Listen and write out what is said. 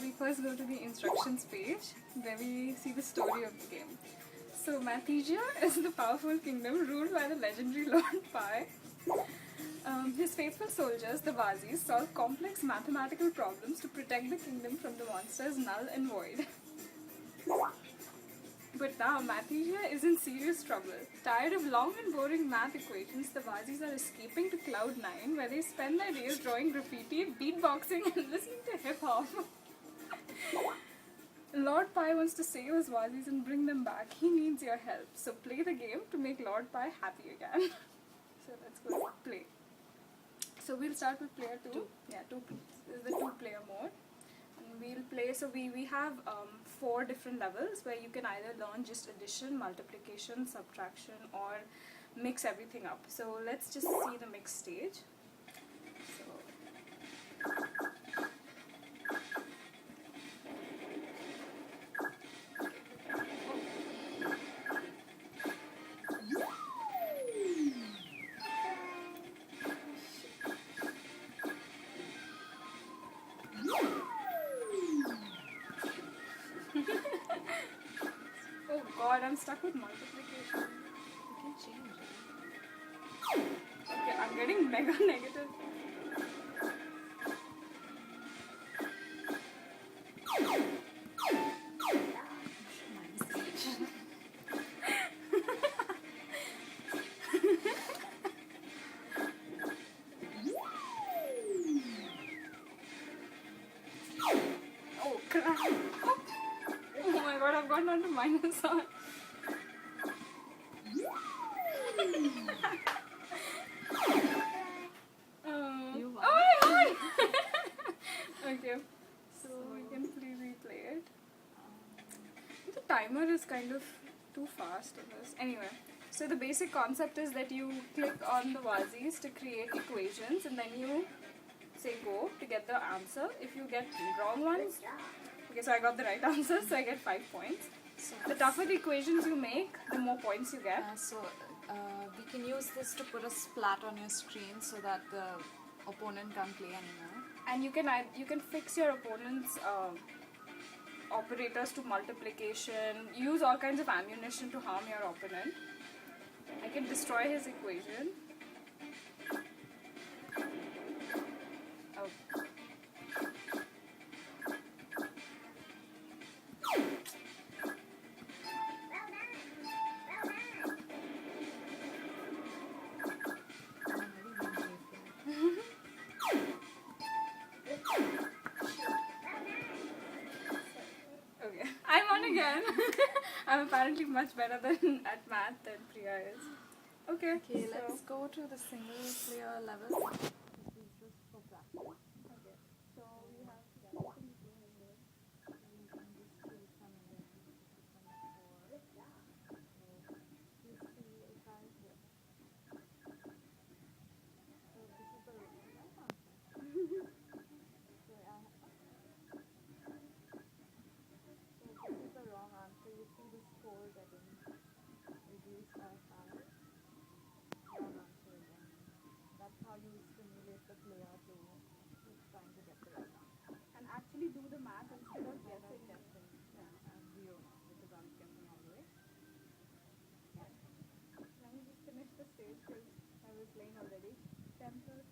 we first go to the instructions page where we see the story of the game. So Mathesia is the powerful kingdom ruled by the legendary Lord Pi. His faithful soldiers, the Vazis, solve complex mathematical problems to protect the kingdom from the monsters Null and Void. But now Mathesia is in serious trouble. Tired of long and boring math equations, the Vazis are escaping to Cloud 9 where they spend their days drawing graffiti, beatboxing and listening to hip-hop. Lord Pi wants to save his Vazis and bring them back. He needs your help. So play the game to make Lord Pi happy again. So let's go play. So we'll start with player 2. Yeah, 2. This is the 2-player mode. And we'll play, so we have 4 different levels where you can either learn just addition, multiplication, subtraction, or mix everything up. So let's just see the mix stage. So oh god, I'm stuck with multiplication. You can change it. Okay, I'm getting mega negative. Oh crap. Oh my god, I've gotten onto minus one. You won. Oh my god! Okay, so we can replay it. The timer is kind of too fast in this. Anyway, so the basic concept is that you click on the Vazis to create equations and then you say go to get the answer. If you get wrong ones, okay, so I got the right answer, so I get 5 points. So, The tougher the equations you make, the more points you get. we can use this to put a splat on your screen so that the opponent can't play anymore. And you can fix your opponent's operators to multiplication. Use all kinds of ammunition to harm your opponent. I can destroy his equation. Oh. Okay, I'm on again. I'm apparently much better than at math than Priya is. Okay, Okay, so let's go to the single player level. This is just for practice. okay. So we have You can just choose some of them. You see if I hit. So this is the right answer. So this is the wrong answer. You see the score getting reduced by 5. Wrong answer again. That's how you stimulate the player to keep trying to get the right answer. and actually do the math instead of guessing. Yeah, and 0 now because I'm guessing all the way. Let me just finish the stage because I was playing already. 10 plus